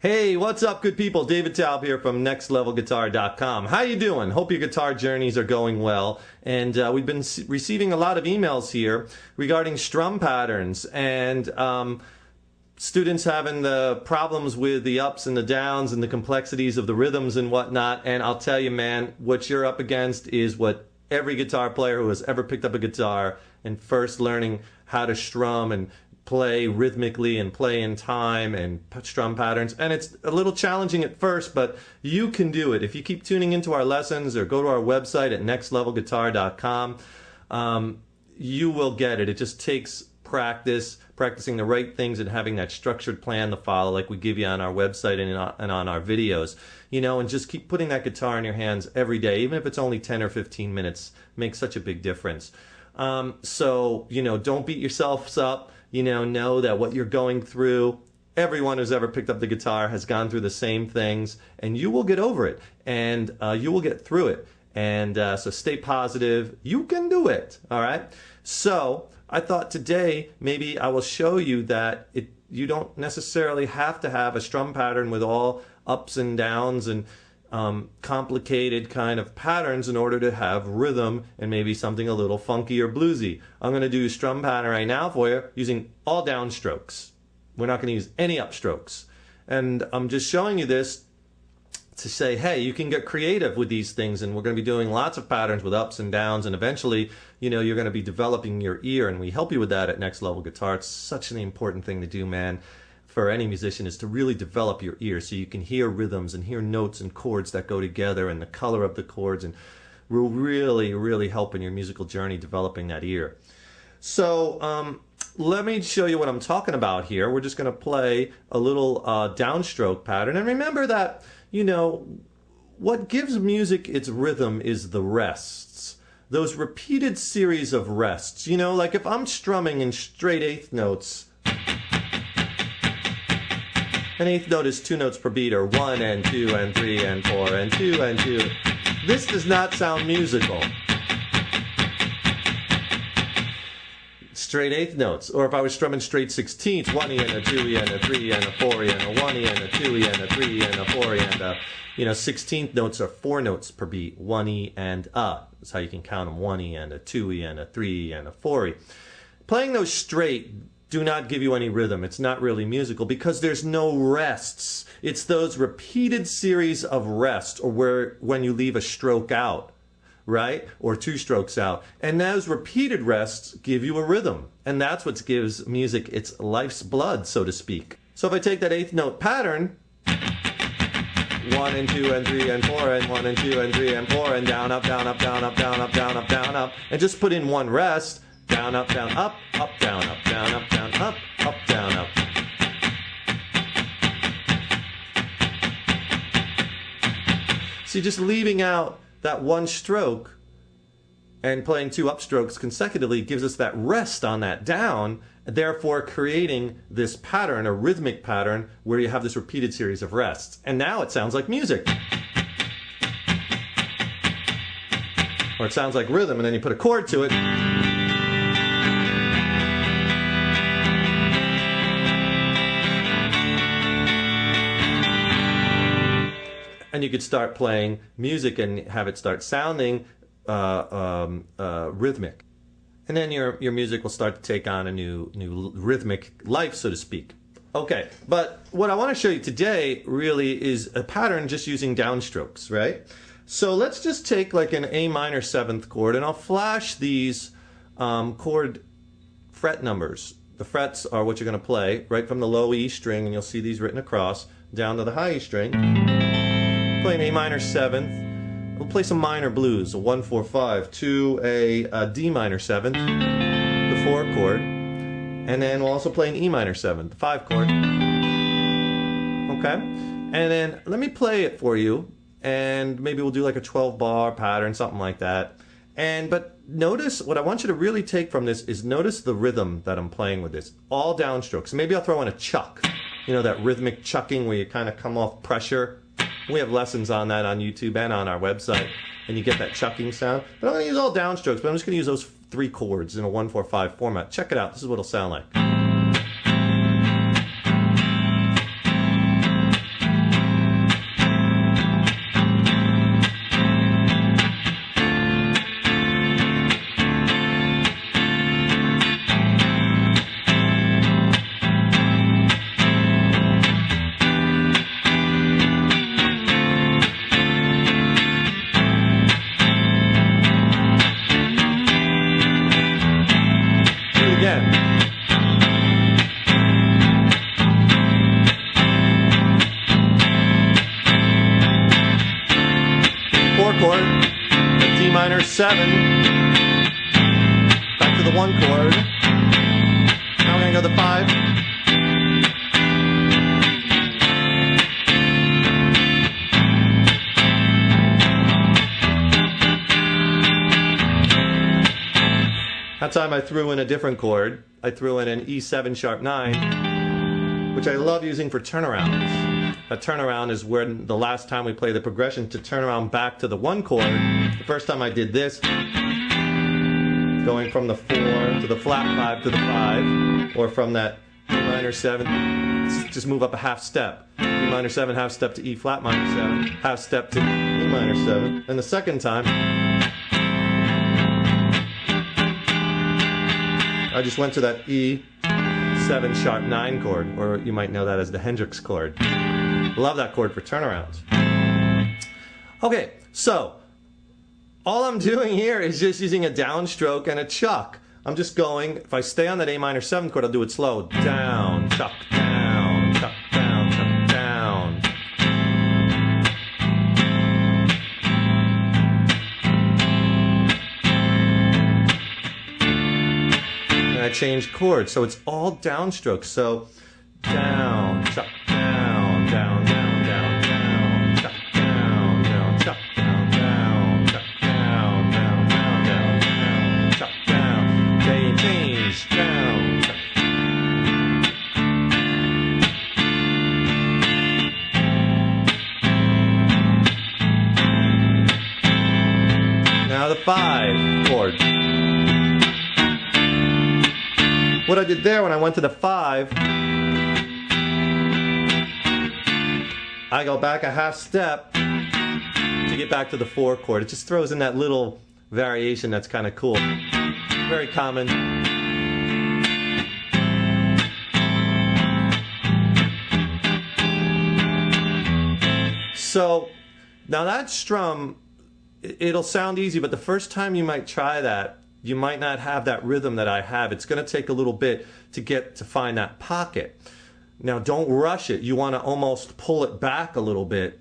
Hey, what's up, good people? David Taub here from nextlevelguitar.com. How you doing? Hope your guitar journeys are going well. And we've been receiving a lot of emails here regarding strum patterns and students having the problems with the ups and the downs and the complexities of the rhythms and whatnot. And I'll tell you, man, what you're up against is what every guitar player who has ever picked up a guitar and first learning how to strum and play rhythmically and play in time and strum patterns, and it's a little challenging at first, but you can do it if you keep tuning into our lessons or go to our website at nextlevelguitar.com. You will get it. It just takes practicing the right things and having that structured plan to follow like we give you on our website and on our videos, you know, and just keep putting that guitar in your hands every day, even if it's only 10 or 15 minutes. Makes such a big difference. So, you know, don't beat yourselves up. You know that what you're going through, everyone who's ever picked up the guitar has gone through the same things, and you will get over it, and you will get through it. And so stay positive. You can do it, all right? So I thought today maybe I will show you that you don't necessarily have to have a strum pattern with all ups and downs and complicated kind of patterns in order to have rhythm and maybe something a little funky or bluesy. I'm going to do a strum pattern right now for you using all downstrokes. We're not going to use any upstrokes. And I'm just showing you this to say, hey, you can get creative with these things, and we're going to be doing lots of patterns with ups and downs, and eventually, you know, you're going to be developing your ear, and we help you with that at Next Level Guitar. It's such an important thing to do, man, for any musician, is to really develop your ear so you can hear rhythms and hear notes and chords that go together and the color of the chords, and will really help in your musical journey developing that ear. So let me show you what I'm talking about here. We're just going to play a little downstroke pattern, and remember that, you know, what gives music its rhythm is the rests, those repeated series of rests. You know, like if I'm strumming in straight eighth notes, an eighth note is 2 notes per beat, or 1 and 2 and 3 and 4 and 2 and 2. This does not sound musical. Straight eighth notes, or if I was strumming straight 16ths, 1E and a 2E and a 3E and a 4E and a 1E and a 2E and a 3E and a 4E and a, you know, 16th notes are 4 notes per beat, 1E and a. That's how you can count them, 1E and a 2E and a 3E and a 4E. Playing those straight do not give you any rhythm. It's not really musical because there's no rests. It's those repeated series of rests, or when you leave a stroke out, right? Or 2 strokes out. And those repeated rests give you a rhythm. And that's what gives music its life's blood, so to speak. So if I take that eighth note pattern, 1 and 2 and 3 and 4 and 1 and 2 and 3 and 4 and down, up, down, up, down, up, down, up, down, up, down, up, and just put in one rest, down, up, down, up, down, up, down, up, down, up, down, up. So just leaving out that one stroke and playing 2 upstrokes consecutively gives us that rest on that down, therefore creating this pattern, a rhythmic pattern, where you have this repeated series of rests. And now it sounds like music. Or it sounds like rhythm, and then you put a chord to it. And you could start playing music and have it start sounding rhythmic. And then your music will start to take on a new rhythmic life, so to speak. Okay, but what I want to show you today really is a pattern just using downstrokes, right? So let's just take like an A minor 7th chord, and I'll flash these chord fret numbers. The frets are what you're going to play right from the low E string, and you'll see these written across, down to the high E string. Play an A minor 7th. We'll play some minor blues, a 1, 4, 5, to a D minor 7th, the 4 chord, and then we'll also play an E minor 7th, the 5 chord. Okay? And then let me play it for you, and maybe we'll do like a 12-bar pattern, something like that. But notice, what I want you to really take from this is notice the rhythm that I'm playing with this. All downstrokes. Maybe I'll throw in a chuck. You know, that rhythmic chucking where you kind of come off pressure. We have lessons on that on YouTube and on our website, and you get that chucking sound. But I'm going to use all downstrokes, but I'm just going to use those 3 chords in a 1, 4, 5 format. Check it out. This is what it'll sound like. chord, the D minor 7, back to the 1 chord. Now we're going to go to the 5. That time I threw in a different chord. I threw in an E7 sharp 9, which I love using for turnarounds. A turnaround is when the last time we play the progression to turn around back to the 1 chord. The first time I did this, going from the 4 to the flat 5 to the 5, or from that E minor 7, just move up a half step. E minor 7, half step to E flat minor 7, half step to E minor 7. And the second time, I just went to that E7 sharp 9 chord, or you might know that as the Hendrix chord. Love that chord for turnarounds. Okay, so all I'm doing here is just using a downstroke and a chuck. I'm just going, if I stay on that A minor 7 chord, I'll do it slow. Down, chuck, down, chuck, down, chuck, down. And I change chords, so it's all downstrokes. So down, chuck, down, down, down, down, down, chuck, down, down, chuck, down, down, chuck, down, down, down, down, down, chuck, down, change, down, chuck. Now the 5 chord. What I did there when I went to the 5, I go back a half step to get back to the 4 chord. It just throws in that little variation that's kind of cool. Very common. So now that strum, it'll sound easy, but the first time you might try that, you might not have that rhythm that I have. It's going to take a little bit to find that pocket. Now don't rush it. You want to almost pull it back a little bit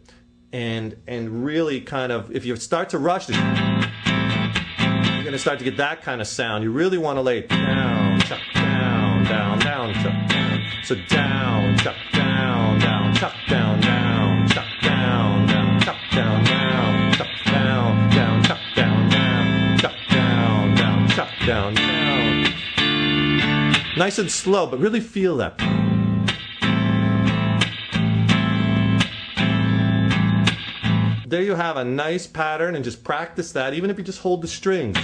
and really kind of, if you start to rush it, you're going to start to get that kind of sound. You really want to lay it down, chuck, down, down, down, chuck, down. So down, chuck, down, down, chuck, down, down, chuck, down, down, chuck, down, down, chuck, down, down, chuck, down, down, chuck, down, down, chuck, down, down. Nice and slow, but really feel that. There you have a nice pattern, and just practice that, even if you just hold the strings.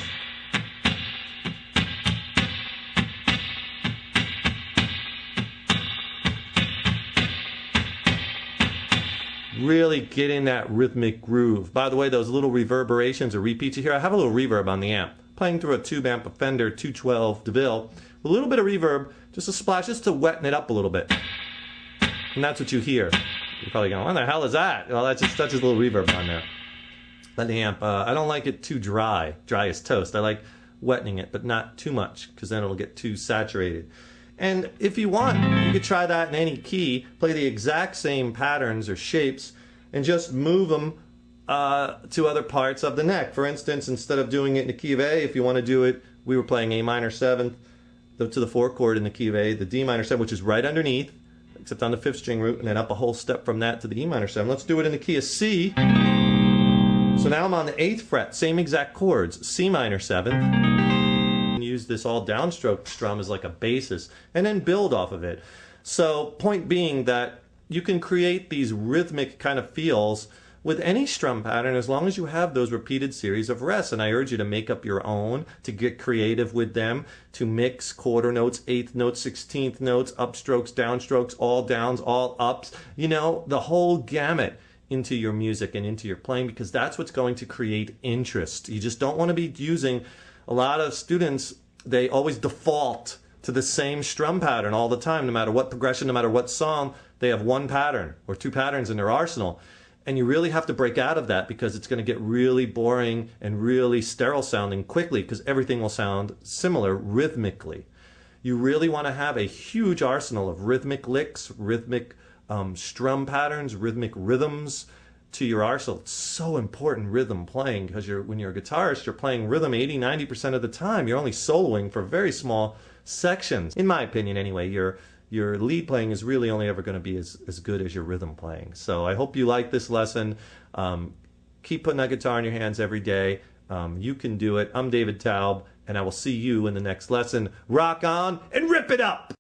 Really getting that rhythmic groove. By the way, those little reverberations or repeats you hear, I have a little reverb on the amp. Playing through a tube amp, a Fender 212 DeVille. A little bit of reverb, just a splash, just to weten it up a little bit. And that's what you hear. You're probably going, what the hell is that? Well, that's just a little reverb on there. On the amp, I don't like it too dry as toast. I like wetting it, but not too much, because then it'll get too saturated. And if you want, you could try that in any key, play the exact same patterns or shapes, and just move them to other parts of the neck. For instance, instead of doing it in the key of A, if you want to do it, we were playing A minor 7th to the 4 chord in the key of A, the D minor 7, which is right underneath, except on the 5th string root, and then up a whole step from that to the E minor 7. Let's do it in the key of C. So now I'm on the 8th fret, same exact chords, C minor 7th. And use this all downstroke strum as like a basis, and then build off of it. So point being that you can create these rhythmic kind of feels with any strum pattern as long as you have those repeated series of rests. And I urge you to make up your own, to get creative with them, to mix quarter notes, 8th notes, 16th notes, upstrokes, downstrokes, all downs, all ups, you know, the whole gamut into your music and into your playing, because that's what's going to create interest. You just don't want to be using, a lot of students, they always default to the same strum pattern all the time, no matter what progression, no matter what song, they have one pattern or two patterns in their arsenal. And you really have to break out of that, because it's going to get really boring and really sterile sounding quickly, because everything will sound similar rhythmically. You really want to have a huge arsenal of rhythmic licks, rhythmic strum patterns, rhythmic rhythms, to your arsenal. It's so important, rhythm playing, because when you're a guitarist, you're playing rhythm 80-90% of the time. You're only soloing for very small sections. In my opinion, anyway, your lead playing is really only ever going to be as good as your rhythm playing. So I hope you like this lesson. Keep putting that guitar in your hands every day. You can do it. I'm David Taub, and I will see you in the next lesson. Rock on and rip it up!